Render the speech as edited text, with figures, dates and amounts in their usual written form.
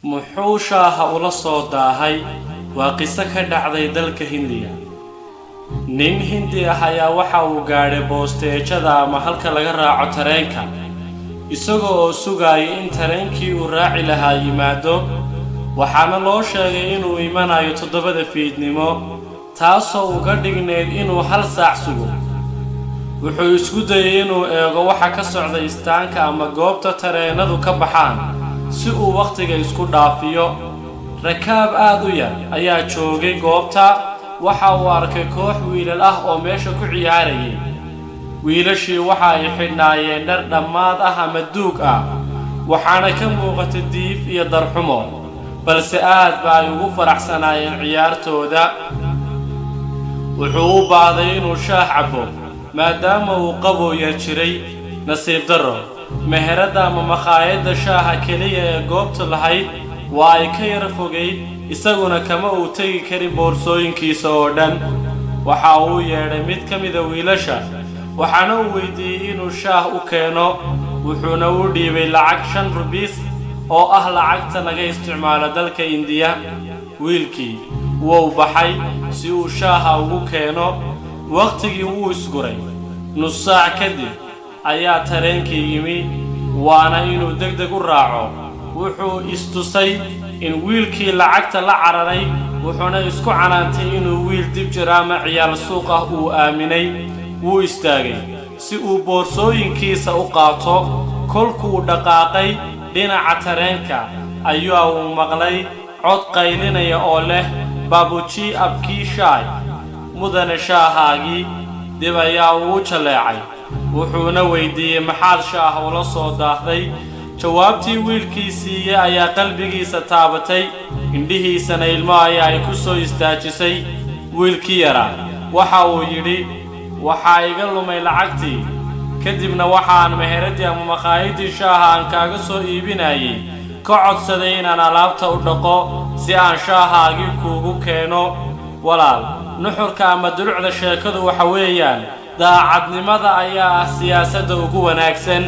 muxuu shaaha ula soo daahay waa qiso ka dhacday dalka Hindiya. nin Hindi ah ayaa waxa uu gaadhay boosteejada ama halka laga raaco tareenka isagoo oo sugaya in tareenkii uu raaci lahaa yimaado. waxaana loo sheegay inuu imanayo 7 fiidnimo taasoo uga dhigneyd inuu hal saac sugo. wuxuu isku dayay inuu eego waxa ka socda istaanka ama goobta tareenadu ka baxaan si uu waqtiga isku dhaafiyo. rakaab aad u yar ayaa joogay goobta. waxa uu arkay koox wiilal ah oo meesha ku ciyaarayay. wiilashii waxa ay xidhnaayeen dhar dhammaad ah ama duug ah, waxaana ka muuqata diif iyo darxumo, balse aad bay ugu faraxsanaayeen ciyaartooda. wuxuu u baahday inuu shaah cabo maadaama uu qabooya jiray. nasiib darro, meherada ama makhaayadda shaaha keliya ee goobta lahayd waa ay ka yara fogeyd, isaguna kama uu tegi karin boorsooyinkiisa oo dhan. waxa uu yeedhay mid ka mida wiilasha, waxaana uu weydiiyey inuu shaah u keeno. wuxuuna u dhiibay lacag 5 rubiis oo ah lacagta laga isticmaalo dalka Indiya. wiilkii wuu baxay si uu shaaha ugu keeno. waqtigii wuu isguray. nus saac kadib ayaa tareenkii yimi, waana inuu degdeg u raaco. wuxuu istusay in wiilkii lacagta la cararay, wuxuuna isku canaantay inuu wiil dib jira ama ciyaal suuq ah uu aaminay. wuu istaagay si uu boorsooyinkiisa u qaato. kolkuu dhaqaaqay dhinaca tareenka ayaa uu maqlay cod qaylinaya oo leh, "Babuji abkii shaay, mudane shaahaagii." dib ayaa uu jaleecay. wuxuuna weydiiyey maxaad shaah ula soo daahday. jawaabtii wiilkii siiyey ayaa qalbigiisa taabatay, indhihiisana ilmo ayaa ay ku soo istaajisay. wiilkii yaraa waxa uu yidhi, "waxaa iga lumay lacagtii, kadibna waxaan meheradii ama makhaayadii shaaha aan kaaga soo iibinayay ka codsaday inaan alaabta u dhaqo si aan shaahaagii kuugu keeno." walaal, nuxurka ama dulucda sheekadu waxa weeyaan daacadnimada ayaa ah siyaasadda ugu wanaagsan.